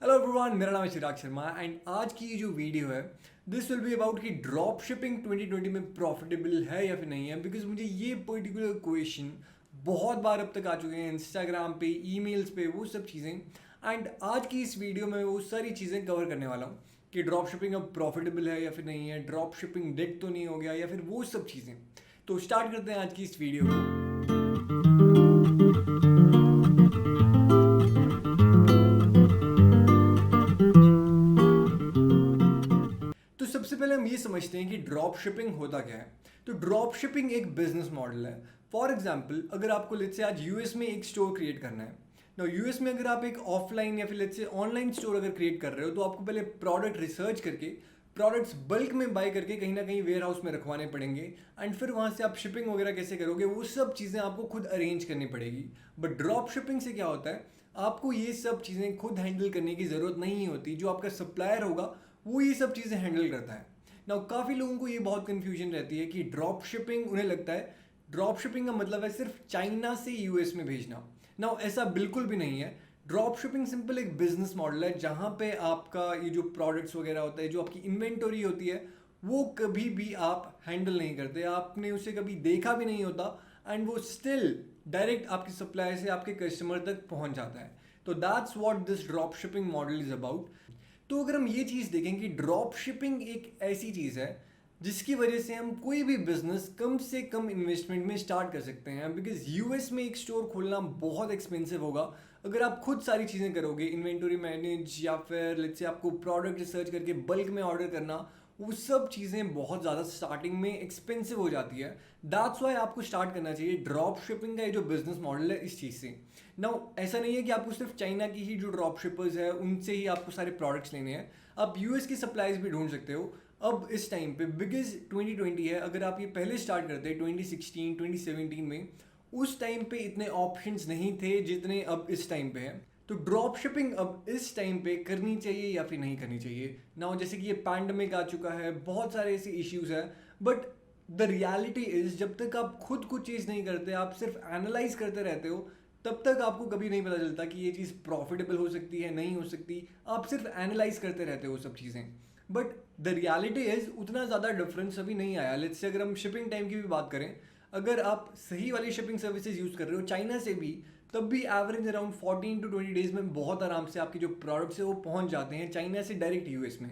Hello everyone, मेरा नाम है चिराग शर्मा एंड आज की ये जो वीडियो है दिस विल बी अबाउट कि ड्रॉप शिपिंग 2020 में प्रॉफिटेबल है या फिर नहीं है। बिकॉज मुझे ये पर्टिकुलर क्वेश्चन बहुत बार अब तक आ चुके हैं इंस्टाग्राम पे, ईमेल्स पे, वो सब चीज़ें। एंड आज की इस वीडियो में वो सारी चीज़ें कवर करने वाला हूँ कि ड्रॉप शिपिंग अब प्रॉफिटेबल है या फिर नहीं है, ड्रॉप शिपिंग डेड तो नहीं हो गया या फिर वो सब चीज़ें। तो स्टार्ट करते हैं आज की इस वीडियो को। तो सबसे पहले हम ये समझते हैं कि ड्रॉप शिपिंग होता क्या है। तो ड्रॉप शिपिंग एक बिजनेस मॉडल है। फॉर एग्जाम्पल, अगर आपको लेट्स से आज यूएस में एक स्टोर क्रिएट करना है ना, यूएस में अगर आप एक ऑफलाइन या फिर लेट्स से ऑनलाइन स्टोर अगर क्रिएट कर रहे हो तो आपको पहले प्रोडक्ट रिसर्च करके प्रोडक्ट्स बल्क में बाय करके कहीं ना कहीं वेयर हाउस में रखवाने पड़ेंगे। एंड फिर वहाँ से आप शिपिंग वगैरह कैसे करोगे, वो सब चीज़ें आपको खुद अरेंज करनी पड़ेगी। बट ड्रॉप शिपिंग से क्या होता है, आपको ये सब चीज़ें खुद हैंडल करने की ज़रूरत नहीं होती। जो आपका सप्लायर होगा वो ये सब चीज़ें हैंडल करता है ना। काफ़ी लोगों को ये बहुत कन्फ्यूजन रहती है कि ड्रॉप शिपिंग, उन्हें लगता है ड्रॉप शिपिंग का मतलब है सिर्फ चाइना से यूएस में भेजना ना। ऐसा बिल्कुल भी नहीं है। ड्रॉप शिपिंग सिंपल एक बिजनेस मॉडल है जहाँ पे आपका ये जो प्रोडक्ट्स वगैरह होता है, जो आपकी इन्वेंटरी होती है, वो कभी भी आप हैंडल नहीं करते, आपने उसे कभी देखा भी नहीं होता एंड वो स्टिल डायरेक्ट आपके सप्लायर से आपके कस्टमर तक पहुंच जाता है। तो that's what this drop shipping model is about. तो अगर हम ये चीज़ देखें कि ड्रॉप शिपिंग एक ऐसी चीज़ है जिसकी वजह से हम कोई भी बिजनेस कम से कम इन्वेस्टमेंट में स्टार्ट कर सकते हैं। बिकॉज यूएस में एक स्टोर खोलना बहुत एक्सपेंसिव होगा। अगर आप खुद सारी चीज़ें करोगे, इन्वेंटरी मैनेज या फिर लेट्स से आपको प्रोडक्ट रिसर्च करके बल्क में ऑर्डर करना, वो सब चीज़ें बहुत ज़्यादा स्टार्टिंग में एक्सपेंसिव हो जाती है। दैट्स वाई आपको स्टार्ट करना चाहिए ड्रॉप शिपिंग का ये जो बिजनेस मॉडल है इस चीज़ से। नाउ ऐसा नहीं है कि आपको सिर्फ चाइना की ही जो ड्रॉप शिपर्स है उनसे ही आपको सारे प्रोडक्ट्स लेने हैं, आप यूएस की सप्लाईज भी ढूंढ सकते हो अब इस टाइम पे। बिकॉज 2020 है, अगर आप ये पहले स्टार्ट करते 2016 2017 में, उस टाइम पे इतने ऑप्शंस नहीं थे जितने अब इस टाइम पे हैं। तो ड्रॉप शिपिंग अब इस टाइम पे करनी चाहिए या फिर नहीं करनी चाहिए ना। जैसे कि ये पैंडमिक आ चुका है, बहुत सारे ऐसे इश्यूज हैं, बट द रियलिटी इज जब तक आप खुद कुछ चीज़ नहीं करते, आप सिर्फ एनालाइज करते रहते हो, तब तक आपको कभी नहीं पता चलता कि ये चीज़ प्रॉफिटेबल हो सकती है नहीं हो सकती। आप सिर्फ एनालाइज करते रहते हो सब चीज़ें। बट द रियलिटी इज उतना ज़्यादा डिफरेंस अभी नहीं आया। लेट्स से अगर हम शिपिंग टाइम की भी बात करें, अगर आप सही वाली शिपिंग सर्विसेज यूज़ कर रहे हो चाइना से भी, तब भी एवरेज अराउंड 14 to 20 डेज में बहुत आराम से आपके जो प्रोडक्ट्स है वो पहुंच जाते हैं चाइना से डायरेक्ट यूएस में।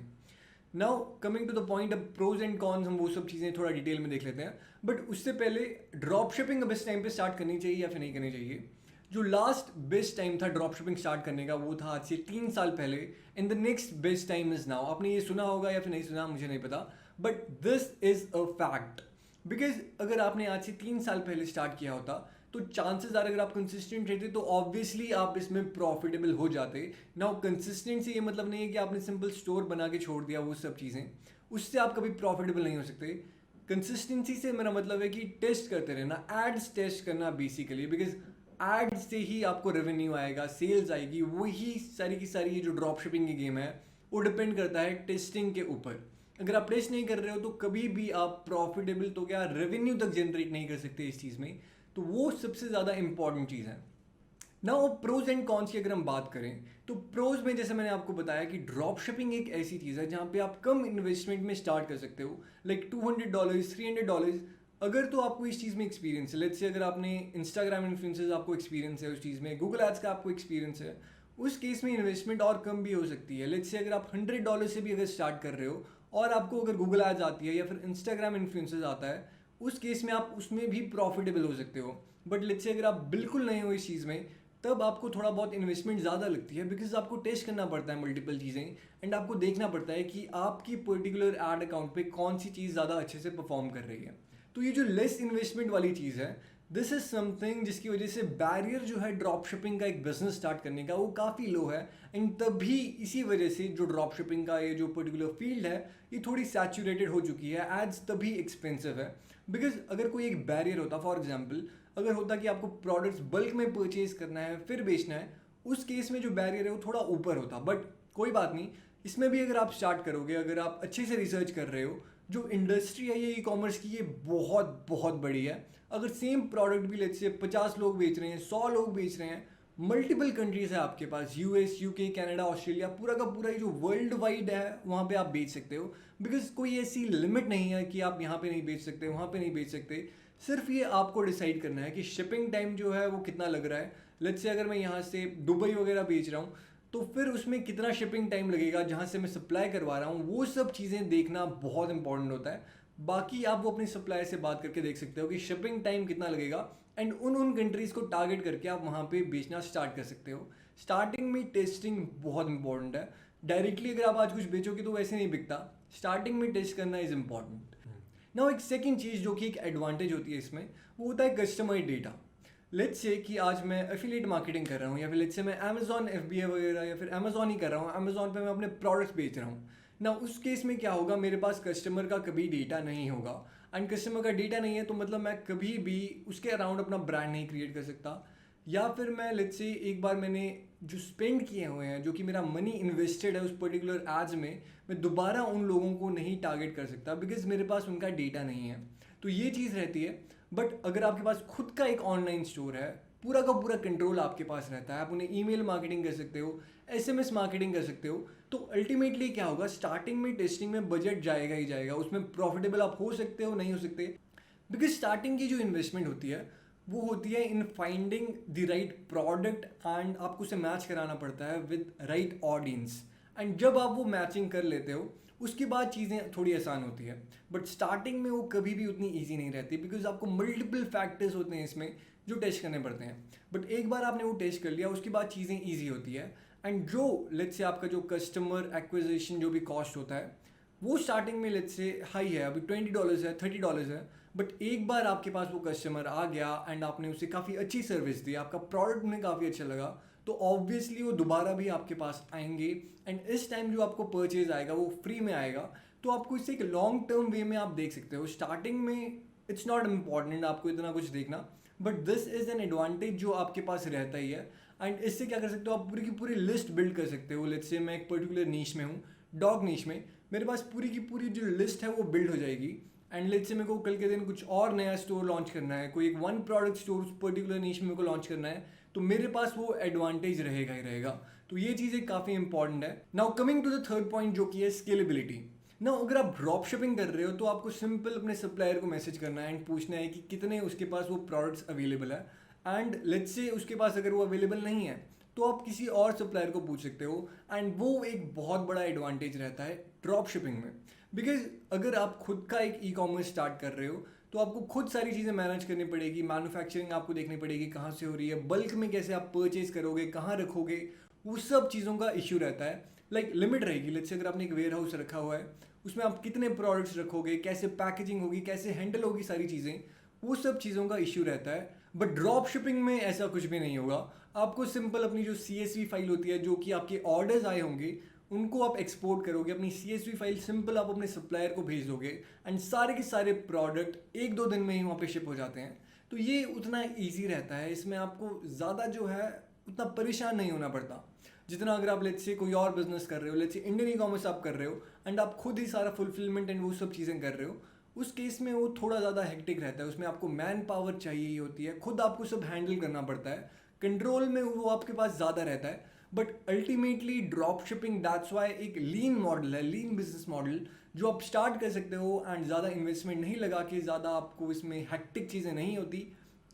Now coming to the point, अब प्रोज एंड कॉन्स हम वो सब चीज़ें थोड़ा डिटेल में देख लेते हैं। बट उससे पहले ड्रॉप शिपिंग अब इस टाइम पे स्टार्ट करनी चाहिए या फिर नहीं करनी चाहिए। जो लास्ट बेस्ट टाइम था ड्रॉप शिपिंग स्टार्ट करने का वो था आज से 3 साल पहले। In the next best time is now. आपने ये सुना होगा या फिर नहीं सुना, मुझे नहीं पता, but this is a fact. Because अगर आपने आज से 3 साल पहले स्टार्ट किया होता तो चांसेस आर, अगर आप कंसिस्टेंट रहते तो ऑब्वियसली आप इसमें प्रॉफिटेबल हो जाते। नाउ कंसिस्टेंट से ये मतलब नहीं है कि आपने सिंपल स्टोर बना के छोड़ दिया, वो सब चीज़ें, उससे आप कभी प्रॉफिटेबल नहीं हो सकते। कंसिस्टेंसी से मेरा मतलब है कि टेस्ट करते रहना, एड्स टेस्ट करना बेसिकली। बिकॉज एड्स से ही आपको रेवेन्यू आएगा, सेल्स आएगी। वही सारी की सारी ये जो ड्रॉप शिपिंग की गेम है वो डिपेंड करता है टेस्टिंग के ऊपर। अगर आप टेस्ट नहीं कर रहे हो तो कभी भी आप प्रॉफिटेबल तो क्या रेवेन्यू तक जनरेट नहीं कर सकते इस चीज़ में। तो वो सबसे ज़्यादा इंपॉर्टेंट चीज़ है ना। वो प्रोज एंड कॉन्स की अगर हम बात करें तो प्रोज में जैसे मैंने आपको बताया कि ड्रॉप शिपिंग एक ऐसी चीज़ है जहाँ पे आप कम इन्वेस्टमेंट में स्टार्ट कर सकते हो, लाइक $200 $300। अगर तो आपको इस चीज़ में एक्सपीरियंस है, लेट्स से अगर आपने इंस्टाग्राम इन्फ्लुएंसर्स आपको एक्सपीरियंस है उस चीज़ में, गूगल एड्स का आपको एक्सपीरियंस है, उस केस में इन्वेस्टमेंट और कम भी हो सकती है। लेट्स से अगर आप $100 से भी अगर स्टार्ट कर रहे हो और आपको अगर गूगल एड्स आती है या फिर इंस्टाग्राम इन्फ्लुएंसर्स आता है, उस केस में आप उसमें भी प्रॉफिटेबल हो सकते हो। बट लेट्स से अगर आप बिल्कुल नहीं हो इस चीज़ में, तब आपको थोड़ा बहुत इन्वेस्टमेंट ज़्यादा लगती है। बिकॉज आपको टेस्ट करना पड़ता है मल्टीपल चीज़ें एंड आपको देखना पड़ता है कि आपकी पर्टिकुलर एड अकाउंट पे कौन सी चीज़ ज़्यादा अच्छे से परफॉर्म कर रही है। तो ये जो लेस इन्वेस्टमेंट वाली चीज़ है, दिस इज समथिंग जिसकी वजह से बैरियर जो है ड्रॉप शिपिंग का एक बिजनेस स्टार्ट करने का वो काफ़ी लो है। एंड तभी इसी वजह से जो ड्रॉप शिपिंग का ये जो पर्टिकुलर फील्ड है ये थोड़ी सैचुरेटेड हो चुकी है, एड्स तभी एक्सपेंसिव है। बिकॉज अगर कोई एक बैरियर होता, फॉर एग्जाम्पल अगर होता कि आपको प्रोडक्ट्स बल्क में परचेज करना है फिर बेचना है, उस केस में जो बैरियर है वो थोड़ा ऊपर होता। बट कोई बात नहीं, इसमें भी अगर आप स्टार्ट करोगे, अगर आप अच्छे से रिसर्च कर रहे हो, जो इंडस्ट्री है ये ई कॉमर्स की, ये बहुत बहुत बड़ी है। अगर सेम प्रोडक्ट भी लेट्स से 50 लोग बेच रहे हैं, 100 लोग बेच रहे हैं, मल्टीपल कंट्रीज है आपके पास, यूएस, यूके, कनाडा, ऑस्ट्रेलिया, पूरा का पूरा ये जो वर्ल्ड वाइड है वहाँ पे आप बेच सकते हो। बिकॉज कोई ऐसी लिमिट नहीं है कि आप यहाँ पे नहीं बेच सकते, वहाँ पे नहीं बेच सकते। सिर्फ ये आपको डिसाइड करना है कि शिपिंग टाइम जो है वो कितना लग रहा है। लेट्स से अगर मैं यहाँ से दुबई वगैरह बेच रहा हूँ तो फिर उसमें कितना शिपिंग टाइम लगेगा, जहाँ से मैं सप्लाई करवा रहा हूँ, वो सब चीज़ें देखना बहुत इंपॉर्टेंट होता है। बाकी आप वो अपनी सप्लाई से बात करके देख सकते हो कि शिपिंग टाइम कितना लगेगा, एंड उन कंट्रीज़ को टारगेट करके आप वहाँ पे बेचना स्टार्ट कर सकते हो। स्टार्टिंग में टेस्टिंग बहुत इंपॉर्टेंट है। डायरेक्टली अगर आप आज कुछ बेचोगे तो वैसे नहीं बिकता, स्टार्टिंग में टेस्ट करना इज़ इम्पॉर्टेंट। नाउ एक सेकेंड चीज़ जो कि एक एडवांटेज होती है इसमें, वो होता है कस्टमर डेटा। लेट्स से कि आज मैं एफिलिएट मार्केटिंग कर रहा हूँ, या फिर लेट्स से मैं अमेजॉन एफबीए वगैरह या फिर अमेजॉन ही कर रहा हूँ, अमेजॉन पे मैं अपने प्रोडक्ट्स बेच रहा हूँ ना। उस केस में क्या होगा, मेरे पास कस्टमर का कभी डेटा नहीं होगा। एंड कस्टमर का डेटा नहीं है तो मतलब मैं कभी भी उसके अराउंड अपना ब्रांड नहीं क्रिएट कर सकता। या फिर मैं लेट्स से एक बार मैंने जो स्पेंड किए हुए हैं, जो कि मेरा मनी इन्वेस्टेड है उस पर्टिकुलर एड्स में, मैं दोबारा उन लोगों को नहीं टारगेट कर सकता बिकॉज मेरे पास उनका डेटा नहीं है। तो ये चीज़ रहती है। बट अगर आपके पास खुद का एक ऑनलाइन स्टोर है, पूरा का पूरा कंट्रोल आपके पास रहता है, आप उन्हें ईमेल मार्केटिंग कर सकते हो, एसएमएस मार्केटिंग कर सकते हो, तो अल्टीमेटली क्या होगा, स्टार्टिंग में टेस्टिंग में बजट जाएगा ही जाएगा, उसमें प्रॉफिटेबल आप हो सकते हो नहीं हो सकते। बिकॉज स्टार्टिंग की जो इन्वेस्टमेंट होती है वो होती है in finding the right product, and आपको उसे मैच कराना पड़ता है विद राइट ऑडियंस। एंड जब आप वो मैचिंग कर लेते हो उसके बाद चीज़ें थोड़ी आसान होती है। बट स्टार्टिंग में वो कभी भी उतनी ईजी नहीं रहती बिकॉज आपको मल्टीपल फैक्टर्स होते हैं इसमें जो टेस्ट करने पड़ते हैं। बट एक बार आपने वो टेस्ट कर लिया उसके बाद चीज़ें ईजी होती है। एंड जो लेट्स से आपका जो कस्टमर एक्विजिशन जो भी कॉस्ट होता है वो स्टार्टिंग में लेट्स से हाई है, अभी $20 है, $30 है। बट एक बार आपके पास वो कस्टमर आ गया एंड आपने उसे काफ़ी अच्छी सर्विस दी, आपका प्रोडक्ट उन्हें काफ़ी अच्छा लगा, तो ऑब्वियसली वो दोबारा भी आपके पास आएंगे। एंड इस टाइम जो आपको परचेज आएगा वो फ्री में आएगा। तो आपको इससे एक लॉन्ग टर्म वे में आप देख सकते हो। स्टार्टिंग में इट्स नॉट इम्पॉर्टेंट आपको इतना कुछ देखना, but this is an advantage जो आपके पास रहता ही है। एंड इससे क्या कर सकते हो, आप पूरी की पूरी लिस्ट बिल्ड कर सकते हो। लेट्स से मैं एक पर्टिकुलर नीश में हूँ, डॉग नीश में, मेरे पास पूरी की पूरी जो लिस्ट है वो बिल्ड हो जाएगी। एंड लेट्स से मेरे को कल के दिन कुछ और नया स्टोर लॉन्च करना है, कोई एक वन प्रोडक्ट स्टोर उस पर्टिकुलर नीश में मेरे को लॉन्च करना है, तो मेरे पास वो एडवांटेज रहेगा ही रहेगा। तो ये चीज़ें काफ़ी इंपॉर्टेंट है। Now coming to the third point जो कि है स्केलेबिलिटी। ना अगर आप ड्रॉप शिपिंग कर रहे हो तो आपको सिंपल अपने सप्लायर को मैसेज करना है एंड पूछना है कि कितने उसके पास वो प्रोडक्ट्स अवेलेबल है। एंड लेट्स से उसके पास अगर वो अवेलेबल नहीं है तो आप किसी और सप्लायर को पूछ सकते हो। एंड वो एक बहुत बड़ा एडवांटेज रहता है ड्रॉप शिपिंग में। बिकॉज अगर आप खुद का एक ई कॉमर्स स्टार्ट कर रहे हो तो आपको खुद सारी चीज़ें मैनेज करनी पड़ेगी, मैन्युफैक्चरिंग आपको देखनी पड़ेगी कहाँ से हो रही है, बल्क में कैसे आप परचेज करोगे, कहाँ रखोगे, वो सब चीज़ों का इश्यू रहता है। लाइक लिमिट रहेगी। लेट्स से अगर आपने एक वेयर हाउस रखा हुआ है उसमें आप कितने प्रोडक्ट्स रखोगे, कैसे पैकेजिंग होगी, कैसे हैंडल होगी सारी चीज़ें, वो सब चीज़ों का इश्यू रहता है। बट ड्रॉप शिपिंग में ऐसा कुछ भी नहीं होगा। आपको सिंपल अपनी जो CSV फाइल होती है, जो कि आपके ऑर्डर्स आए होंगे उनको आप एक्सपोर्ट करोगे, अपनी CSV फाइल सिंपल आप अपने सप्लायर को भेज दोगे एंड सारे के सारे प्रोडक्ट 1-2 दिन में ही वहाँ पे शिप हो जाते हैं। तो ये उतना ईजी रहता है, इसमें आपको ज़्यादा जो है उतना परेशान नहीं होना पड़ता जितना अगर आप लेट्स से कोई और बिजनेस कर रहे हो, let's say Indian e commerce आप कर रहे हो एंड आप खुद ही सारा फुलफिलमेंट एंड वो सब चीज़ें कर रहे हो। उस केस में वो थोड़ा ज़्यादा हेक्टिक रहता है, उसमें आपको मैन पावर चाहिए होती है, खुद आपको सब हैंडल करना पड़ता है, कंट्रोल में वो आपके पास ज़्यादा रहता है। But ultimately drop shipping that's why एक लीन मॉडल है, लीन बिजनेस मॉडल जो आप स्टार्ट कर सकते हो एंड ज़्यादा इन्वेस्टमेंट नहीं लगा के, ज़्यादा आपको इसमें हेक्टिक चीज़ें नहीं होती,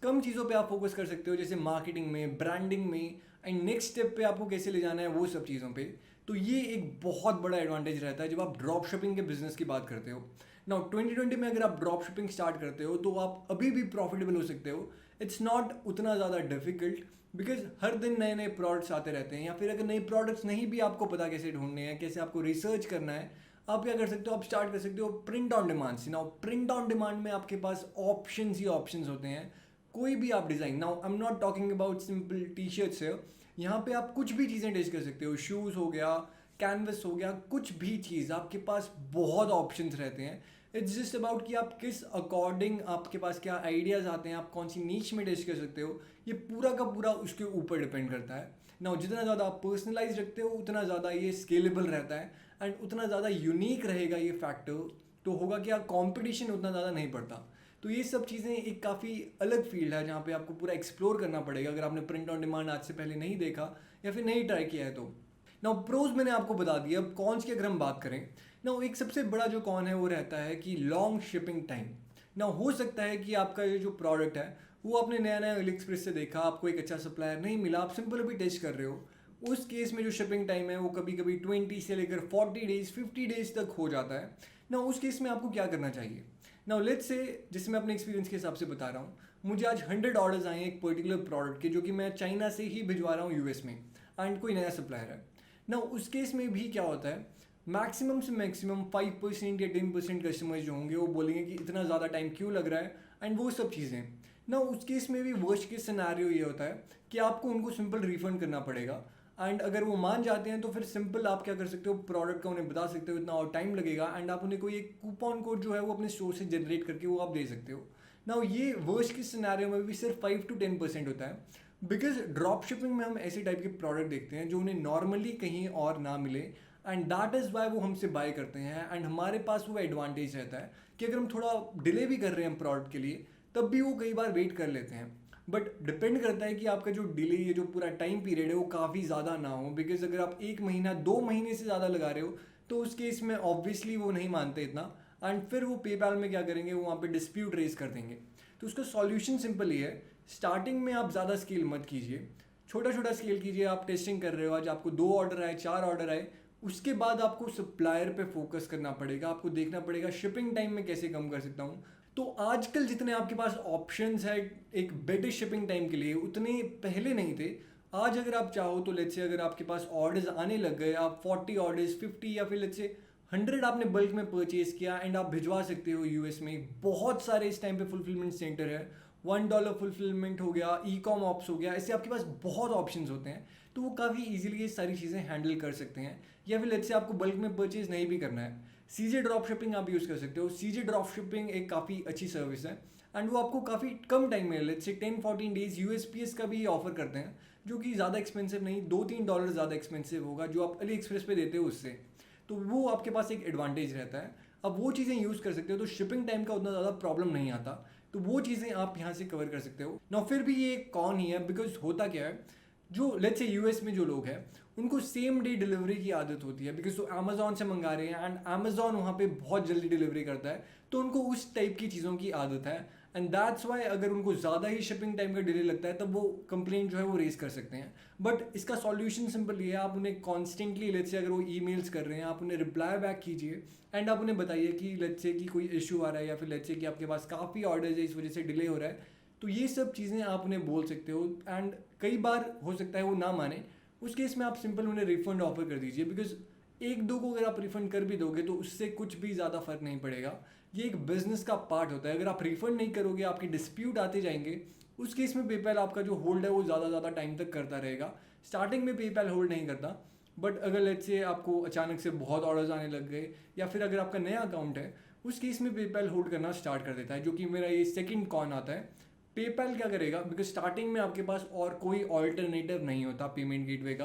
कम चीज़ों पे आप फोकस कर सकते हो जैसे मार्केटिंग में, ब्रांडिंग में, एंड नेक्स्ट स्टेप पे आपको कैसे ले जाना है वो सब चीज़ों पे। तो ये एक बहुत बड़ा एडवांटेज रहता है जब आप ड्रॉप शिपिंग के बिजनेस की बात करते हो। नाउ 2020 में अगर आप ड्रॉप शिपिंग स्टार्ट करते हो तो आप अभी भी प्रॉफिटेबल हो सकते हो। इट्स नॉट उतना ज़्यादा डिफिकल्ट बिकॉज हर दिन नए नए प्रोडक्ट्स आते रहते हैं, या फिर अगर नए प्रोडक्ट्स नहीं भी आपको पता कैसे ढूंढने हैं, कैसे आपको रिसर्च करना है, आप क्या कर सकते हो, आप स्टार्ट कर सकते हो प्रिंट ऑन डिमांड से। नाउ प्रिंट ऑन डिमांड में आपके पास ऑप्शंस ही ऑप्शंस होते हैं, कोई भी आप design, now I am not talking about simple T shirts है, यहाँ पे आप कुछ भी चीज़ें टेस्ट कर सकते हो, शूज़ हो गया, कैनवस हो गया, कुछ भी चीज़, आपके पास बहुत ऑप्शंस रहते हैं। इट्स जस्ट अबाउट कि आप किस अकॉर्डिंग, आपके पास क्या आइडियाज़ आते हैं, आप कौन सी नीच में टेस्ट कर सकते हो, ये पूरा का पूरा उसके ऊपर डिपेंड करता है। ना जितना ज़्यादा आप पर्सनलाइज रखते हो उतना ज़्यादा ये स्केलेबल रहता है एंड उतना ज़्यादा यूनिक रहेगा ये फैक्टर, तो होगा कि आप कॉम्पिटिशन उतना ज़्यादा नहीं पड़ता। तो ये सब चीज़ें एक काफ़ी अलग फील्ड है जहाँ पे आपको पूरा एक्सप्लोर करना पड़ेगा अगर आपने प्रिंट ऑन डिमांड आज से पहले नहीं देखा या फिर नहीं ट्राई किया है तो। नाउ प्रोज मैंने आपको बता दिया, अब कॉन्स की अगर हम बात करें, नाउ एक सबसे बड़ा जो कॉन है वो रहता है कि लॉन्ग शिपिंग टाइम। नाउ हो सकता है कि आपका ये जो प्रोडक्ट है वो आपने नया नया एलिएक्सप्रेस से देखा, आपको एक अच्छा सप्लायर नहीं मिला, आप सिंपल अभी टेस्ट कर रहे हो, उस केस में जो शिपिंग टाइम है वो कभी कभी 20 से लेकर 40 डेज 50 डेज तक हो जाता है ना। उस केस में आपको क्या करना चाहिए? नाउ लेट्स से, जिससे मैं अपने एक्सपीरियंस के हिसाब से बता रहा हूँ, मुझे आज 100 ऑर्डर्स आए हैं एक पर्टिकुलर प्रोडक्ट के जो कि मैं चाइना से ही भिजवा रहा हूँ यूएस में, एंड कोई नया सप्लायर है ना। उस केस में भी क्या होता है, मैक्सिमम से मैक्सिमम 5% या 10% कस्टमर्स जो होंगे वो बोलेंगे कि इतना ज़्यादा टाइम क्यों लग रहा है, एंड वो सब चीज़ें ना। उस केस में भी वर्स्ट केस सिनेरियो ये होता है कि आपको उनको सिंपल रिफंड करना पड़ेगा, एंड अगर वो मान जाते हैं तो फिर सिंपल आप क्या कर सकते हो, प्रोडक्ट का उन्हें बता सकते हो इतना और टाइम लगेगा, एंड आप उन्हें कोई एक कूपन कोड जो है वो अपने स्टोर से जनरेट करके वो आप दे सकते हो ना। ये वर्स्ट के सिनेरियो में भी सिर्फ 5 to 10% होता है, बिकॉज ड्रॉप शिपिंग में हम ऐसे टाइप के प्रोडक्ट देखते हैं जो उन्हें नॉर्मली कहीं और ना मिले, एंड दैट इज़ वाई वो हमसे बाय करते हैं, एंड हमारे पास वो एडवांटेज रहता है कि अगर हम थोड़ा डिले भी कर रहे हैं प्रोडक्ट के लिए तब भी वो कई बार वेट कर लेते हैं। बट डिपेंड करता है कि आपका जो डिले, ये जो पूरा टाइम पीरियड है वो काफ़ी ज़्यादा ना हो, बिकॉज अगर आप 1 महीना 2 महीने से ज़्यादा लगा रहे हो तो उस केस में ऑब्वियसली वो नहीं मानते इतना, एंड फिर वो पेपैल में क्या करेंगे, वो वहाँ पे डिस्प्यूट रेज कर देंगे। तो उसका सॉल्यूशन सिंपल ही है, स्टार्टिंग में आप ज़्यादा स्केल मत कीजिए, छोटा छोटा स्केल कीजिए। आप टेस्टिंग कर रहे हो, आज आपको 2 ऑर्डर आए, 4 ऑर्डर आए, उसके बाद आपको सप्लायर पे फोकस करना पड़ेगा, आपको देखना पड़ेगा शिपिंग टाइम में कैसे कम कर सकता हूँ। तो आजकल जितने आपके पास ऑप्शंस है एक बेटर शिपिंग टाइम के लिए उतने पहले नहीं थे। आज अगर आप चाहो तो लेट्स से अगर आपके पास ऑर्डर्स आने लग गए, आप 40 ऑर्डर्स 50 या फिर लेट्स से 100 आपने बल्क में परचेज किया एंड आप भिजवा सकते हो यूएस में। बहुत सारे इस टाइम पे फुलफिलमेंट सेंटर है, $1 फुलफिलमेंट हो गया, ई कॉम ऑप्स हो गया, ऐसे आपके पास बहुत ऑप्शंस होते हैं, तो वो काफ़ी इजीली ये सारी चीज़ें हैंडल कर सकते हैं। या फिर लेट्स से आपको बल्क में परचेज नहीं भी करना है, सीजे ड्रॉप शिपिंग आप यूज़ कर सकते हो। सीजे ड्रॉप शिपिंग एक काफ़ी अच्छी सर्विस है, एंड वो आपको काफ़ी कम टाइम में, लेट्स से 10-14 डेज यूएसपीएस का भी ऑफर करते हैं, जो कि ज़्यादा एक्सपेंसिव नहीं, $2-3 ज़्यादा एक्सपेंसिव होगा जो आप अली एक्सप्रेस पे देते हो उससे, तो वो आपके पास एक एडवांटेज रहता है। अब वो चीज़ें यूज़ कर सकते हो तो शिपिंग टाइम का उतना ज़्यादा प्रॉब्लम नहीं आता, तो वो चीज़ें आप यहाँ से कवर कर सकते हो ना। फिर भी ये कौन ही है, बिकॉज होता क्या है, जो लेट्स से यूएस में जो लोग हैं उनको सेम डे डिलीवरी की आदत होती है, बिकॉज वो अमेजोन से मंगा रहे हैं एंड अमेजोन वहाँ पे बहुत जल्दी डिलीवरी करता है, तो उनको उस टाइप की चीज़ों की आदत है, एंड दैट्स वाई अगर उनको ज़्यादा ही शिपिंग टाइम का डिले लगता है तब वो कंप्लेंट जो है वो रेज कर सकते हैं। बट इसका सॉल्यूशन सिंपल ये है, आप उन्हें कॉन्स्टेंटली, लेट्स से अगर वो ईमेल्स कर रहे हैं आप उन्हें रिप्लाई बैक कीजिए, एंड आप उन्हें बताइए कि लेट्स से कि कोई इशू आ रहा है या फिर लेट्स से कि आपके पास काफ़ी ऑर्डर्स है इस वजह से डिले हो रहा है, तो ये सब चीज़ें आप उन्हें बोल सकते हो। एंड कई बार हो सकता है वो ना माने, उस केस में आप सिंपल उन्हें रिफंड ऑफर कर दीजिए, बिकॉज 1-2 को अगर आप रिफंड कर भी दोगे तो उससे कुछ भी ज़्यादा फर्क नहीं पड़ेगा। ये एक बिजनेस का पार्ट होता है, अगर आप रिफंड नहीं करोगे आपके डिस्प्यूट आते जाएंगे, उस केस में पेपैल आपका जो होल्ड है वो ज़्यादा टाइम तक करता रहेगा। स्टार्टिंग में पेपैल होल्ड नहीं करता, बट अगर लेट्स से आपको अचानक से बहुत ऑर्डर्स आने लग गए या फिर अगर आपका नया अकाउंट है, उस केस में पेपैल होल्ड करना स्टार्ट कर देता है, जो कि मेरा ये सेकंड कॉन आता है। पेपैल क्या करेगा, बिकॉज स्टार्टिंग में आपके पास और कोई ऑल्टरनेटिव नहीं होता पेमेंट गेटवे का,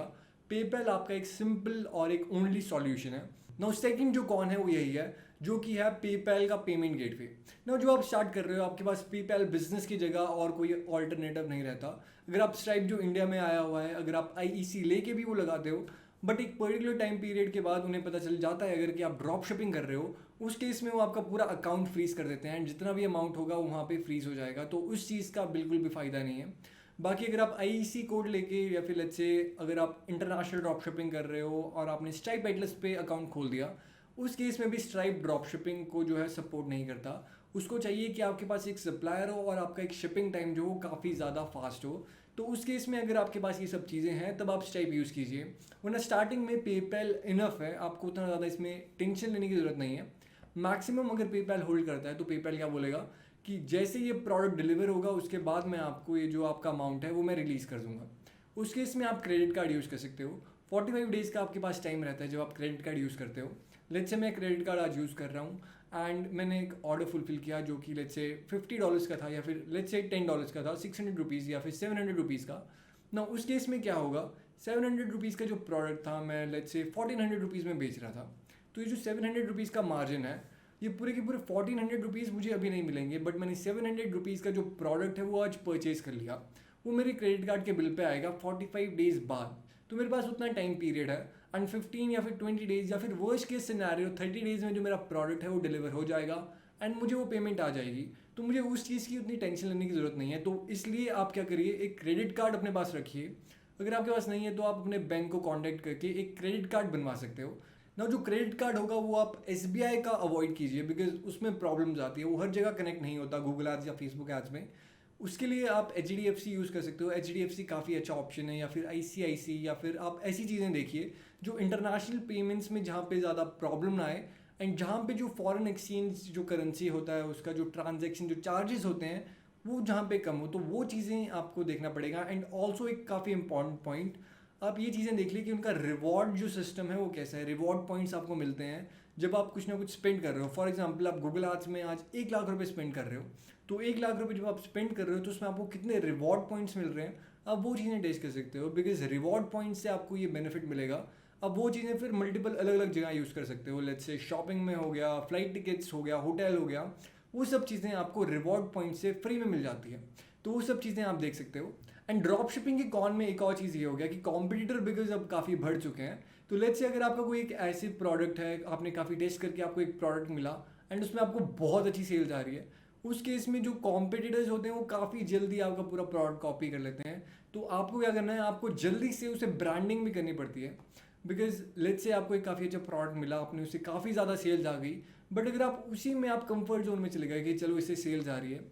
पेपैल आपका एक सिंपल और एक ओनली सॉल्यूशन है। नाउ सेकंड जो कॉन है वो यही है, जो कि है पेपैल का पेमेंट गेटवे। नाउ जो आप स्टार्ट कर रहे हो आपके पास पेपैल बिजनेस की जगह और कोई ऑल्टरनेटिव नहीं रहता। अगर आप स्ट्राइप जो इंडिया में आया हुआ है, अगर आप आईईसी लेके भी वो लगाते हो, बट एक पर्टिकुलर टाइम पीरियड के बाद उन्हें पता चल जाता है अगर कि आप ड्रॉप शिपिंग कर रहे हो, उस केस में वो आपका पूरा अकाउंट फ्रीज कर देते हैं, एंड जितना भी अमाउंट होगा वहाँ पे फ्रीज हो जाएगा, तो उस चीज़ का बिल्कुल भी फ़ायदा नहीं है। बाकी अगर आप आईईसी कोड लेके या फिर लेट्स से अगर आप इंटरनेशनल ड्रॉप शिपिंग कर रहे हो और आपने स्ट्राइप एटलस पे अकाउंट खोल दिया, उस केस में भी स्ट्राइप ड्रॉप शिपिंग को जो है सपोर्ट नहीं करता। उसको चाहिए कि आपके पास एक सप्लायर हो और आपका एक शिपिंग टाइम जो हो काफ़ी ज़्यादा फास्ट हो, तो उस केस में अगर आपके पास ये सब चीज़ें हैं तब आप स्ट्राइप यूज़ कीजिए, वरना स्टार्टिंग में पेपैल इनफ है, आपको उतना ज़्यादा इसमें टेंशन लेने की ज़रूरत नहीं है। मैक्सिमम अगर पेपैल होल्ड करता है तो पेपैल क्या बोलेगा कि जैसे ये प्रोडक्ट डिलीवर होगा उसके बाद मैं आपको ये जो आपका अमाउंट है वो मैं रिलीज़ कर दूंगा। उस केस में आप क्रेडिट कार्ड यूज़ कर सकते हो, 45 डेज़ का आपके पास टाइम रहता है जब आप क्रेडिट कार्ड यूज़ करते हो। लेट्स से मैं क्रेडिट कार्ड आज यूज़ कर रहा हूँ एंड मैंने एक ऑर्डर फुलफिल किया जो कि लेट्स से $50 का था या फिर लेट्स से $10 का था, 600 रुपीज़ या फिर 700 रुपीज़ का ना। उस केस में क्या होगा, 700 रुपीज़ का जो प्रोडक्ट था मैं लेट्स से 1400 रुपीज़ में बेच रहा था, तो ये जो 700 रुपीज़ का मार्जिन है ये पूरे के पूरे 1400 रुपीज़ मुझे अभी नहीं मिलेंगे, बट मैंने 700 रुपीज़ का जो प्रोडक्ट है वो आज परचेज़ कर लिया, वो मेरे क्रेडिट कार्ड के बिल पे आएगा 45 डेज़ बाद। तो मेरे पास उतना टाइम पीरियड है, एंड 15 या फिर 20 डेज़ या फिर वर्स्ट केस सिनेरियो 30 डेज़ में जो मेरा प्रोडक्ट है वो डिलीवर हो जाएगा एंड मुझे वो पेमेंट आ जाएगी। तो मुझे उस चीज़ की उतनी टेंशन लेने की ज़रूरत नहीं है। तो इसलिए आप क्या करिए, एक क्रेडिट कार्ड अपने पास रखिए। अगर आपके पास नहीं है तो आप अपने बैंक को कॉन्टैक्ट करके एक क्रेडिट कार्ड बनवा सकते हो ना। जो क्रेडिट कार्ड होगा वो आप SBI का अवॉइड कीजिए, बिकॉज उसमें प्रॉब्लम्स आती है, वो हर जगह कनेक्ट नहीं होता गूगल एड्स या फेसबुक एड्स में। उसके लिए आप HDFC यूज़ कर सकते हो। HDFC काफ़ी अच्छा ऑप्शन है, या फिर ICICI, या फिर आप ऐसी चीज़ें देखिए जो इंटरनेशनल पेमेंट्स में जहाँ पे ज़्यादा प्रॉब्लम ना आए, एंड जहाँ पे जो फॉरेन एक्सचेंज जो करेंसी होता है उसका जो ट्रांजेक्शन जो चार्जेस होते हैं वो जहाँ पे कम हो, तो वो चीज़ें आपको देखना पड़ेगा। एंड ऑल्सो एक काफ़ी इंपॉर्टेंट पॉइंट, आप ये चीज़ें देख लीजिए कि उनका रिवॉर्ड जो सिस्टम है वो कैसा है। रिवॉर्ड पॉइंट्स आपको मिलते हैं जब आप कुछ ना कुछ स्पेंड कर रहे हो। फॉर एग्जांपल आप गूगल एड्स में आज 1 लाख रुपए स्पेंड कर रहे हो, तो 1 लाख रुपए जब आप स्पेंड कर रहे हो तो उसमें आपको कितने रिवॉर्ड पॉइंट्स मिल रहे हैं, आप वो चीज़ें टेस्ट कर सकते हो, बिकॉज रिवॉर्ड पॉइंट से आपको ये बेनिफिट मिलेगा। अब वो चीज़ें फिर मल्टीपल अलग अलग जगह यूज़ कर सकते हो। लेट्स से शॉपिंग में हो गया, फ्लाइट टिकट्स हो गया, होटल हो गया, वो सब चीज़ें आपको रिवॉर्ड पॉइंट से फ्री में मिल जाती है। तो वो सब चीज़ें आप देख सकते हो। एंड ड्रॉप शिपिंग के कॉन में एक और चीज़ ये हो गया कि कॉम्पिटिटर बिकॉज अब काफ़ी बढ़ चुके हैं। तो लेट्स से अगर आपका कोई एक ऐसी प्रोडक्ट है, आपने काफ़ी टेस्ट करके आपको एक प्रोडक्ट मिला एंड उसमें आपको बहुत अच्छी सेल्स आ रही है, उस केस में जो कॉम्पिटिटर्स होते हैं वो काफ़ी जल्दी आपका पूरा प्रोडक्ट कॉपी कर लेते हैं। तो आपको क्या करना है, आपको जल्दी से उसे ब्रांडिंग भी करनी पड़ती है, बिकॉज लेट्स से आपको एक काफ़ी अच्छा प्रोडक्ट मिला, आपने उससे काफ़ी ज़्यादा सेल्स आ गई, बट अगर आप उसी में आप कंफर्ट जोन में चले गए कि चलो इससे सेल्स आ रही है,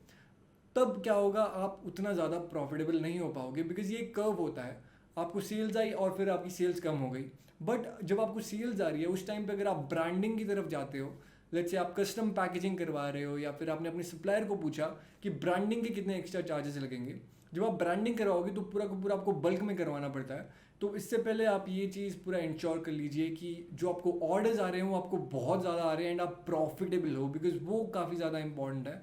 तब क्या होगा, आप उतना ज़्यादा प्रॉफिटेबल नहीं हो पाओगे, बिकॉज ये एक कर्व होता है। आपको सेल्स आई और फिर आपकी सेल्स कम हो गई, बट जब आपको सेल्स आ रही है उस टाइम पे अगर आप ब्रांडिंग की तरफ जाते हो, लेट्स से आप कस्टम पैकेजिंग करवा रहे हो, या फिर आपने अपने सप्लायर को पूछा कि ब्रांडिंग के कितने एक्स्ट्रा चार्जेस लगेंगे, जब आप ब्रांडिंग करवाओगे तो पूरा का पूरा आपको बल्क में करवाना पड़ता है। तो इससे पहले आप ये चीज़ पूरा इंश्योर कर लीजिए कि जो आपको ऑर्डर्स आ रहे हैं वो आपको बहुत ज़्यादा आ रहे हैं एंड आप प्रॉफिटेबल हो, बिकॉज वो काफ़ी ज़्यादा इंपॉर्टेंट है।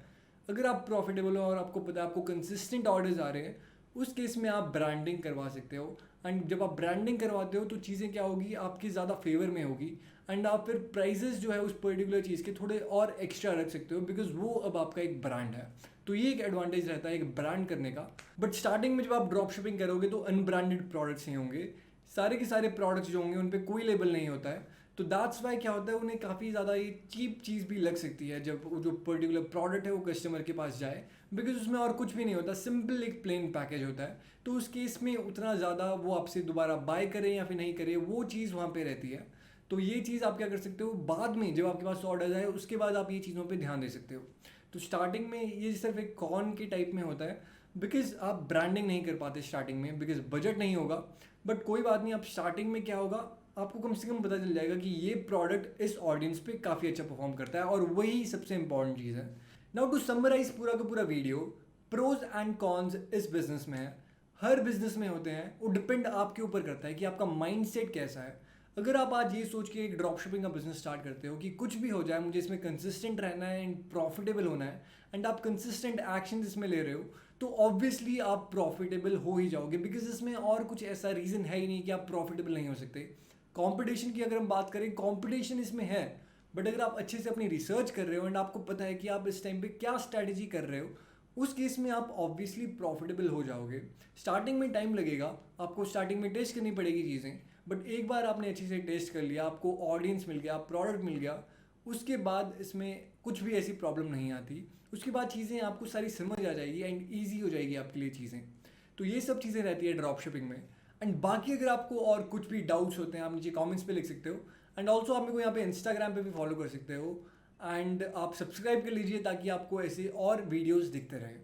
अगर आप प्रॉफिटेबल हो और आपको पता है आपको कंसिस्टेंट ऑर्डर्स आ रहे हैं, उस केस में आप ब्रांडिंग करवा सकते हो। एंड जब आप ब्रांडिंग करवाते हो तो चीज़ें क्या होगी, आपकी ज़्यादा फेवर में होगी, एंड आप फिर प्राइजेस जो है उस पर्टिकुलर चीज़ के थोड़े और एक्स्ट्रा रख सकते हो, बिकॉज वो अब आपका एक ब्रांड है। तो ये एक एडवांटेज रहता है एक ब्रांड करने का। बट स्टार्टिंग में जब आप ड्रॉप शिपिंग करोगे तो अनब्रांडेड प्रोडक्ट्स ही होंगे, सारे के सारे प्रोडक्ट्स जो होंगे उन पर कोई लेबल नहीं होता है। तो दैट्स वाई क्या होता है, उन्हें काफ़ी ज़्यादा ये चीप चीज़ भी लग सकती है जब वो जो पर्टिकुलर प्रोडक्ट है वो कस्टमर के पास जाए, बिकॉज उसमें और कुछ भी नहीं होता, सिंपल एक प्लेन पैकेज होता है। तो उस केस में उतना ज़्यादा वो आपसे दोबारा बाय करें या फिर नहीं करें, वो चीज़ वहाँ पे रहती है। तो ये चीज़ आप क्या कर सकते हो, बाद में जब आपके पास ऑर्डर आए उसके बाद आप ये चीज़ों पे ध्यान दे सकते हो। तो स्टार्टिंग में ये सिर्फ एक कॉन के टाइप में होता है, बिकॉज आप ब्रांडिंग नहीं कर पाते स्टार्टिंग में, बिकॉज बजट नहीं होगा। बट कोई बात नहीं, आप स्टार्टिंग में क्या होगा, आपको कम से कम पता चल जाएगा कि ये प्रोडक्ट इस ऑडियंस पे काफ़ी अच्छा परफॉर्म करता है, और वही सबसे इंपॉर्टेंट चीज़ है। नाउ टू समराइज पूरा का पूरा वीडियो, प्रोज एंड कॉन्स इस बिजनेस में है, हर बिजनेस में होते हैं, वो डिपेंड आपके ऊपर करता है कि आपका माइंडसेट कैसा है। अगर आप आज ये सोच के एक ड्रॉप शिपिंग का बिजनेस स्टार्ट करते हो कि कुछ भी हो जाए मुझे इसमें कंसिस्टेंट रहना है एंड प्रॉफिटेबल होना है, एंड आप कंसिस्टेंट एक्शन इसमें ले रहे हो, तो ऑब्वियसली आप प्रॉफिटेबल हो ही जाओगे, बिकॉज इसमें और कुछ ऐसा रीज़न है ही नहीं कि आप प्रॉफिटेबल नहीं हो सकते। कंपटीशन की अगर हम बात करें, कंपटीशन इसमें है, बट अगर आप अच्छे से अपनी रिसर्च कर रहे हो एंड आपको पता है कि आप इस टाइम पे क्या स्ट्रैटेजी कर रहे हो, उस केस में आप ऑब्वियसली प्रॉफिटेबल हो जाओगे। स्टार्टिंग में टाइम लगेगा, आपको स्टार्टिंग में टेस्ट करनी पड़ेगी चीज़ें, बट एक बार आपने अच्छे से टेस्ट कर लिया, आपको ऑडियंस मिल गया, प्रोडक्ट मिल गया, उसके बाद इसमें कुछ भी ऐसी प्रॉब्लम नहीं आती। उसके बाद चीज़ें आपको सारी समझ आ जाएगी एंड ईजी हो जाएगी आपके लिए चीज़ें। तो ये सब चीज़ें रहती है ड्रॉप शिपिंग में। एंड बाकी अगर आपको और कुछ भी डाउट्स होते हैं आप नीचे कमेंट्स पे लिख सकते हो, एंड ऑल्सो आप मेरे को यहाँ पे इंस्टाग्राम पे भी फॉलो कर सकते हो, एंड आप सब्सक्राइब कर लीजिए ताकि आपको ऐसे और वीडियोस दिखते रहें।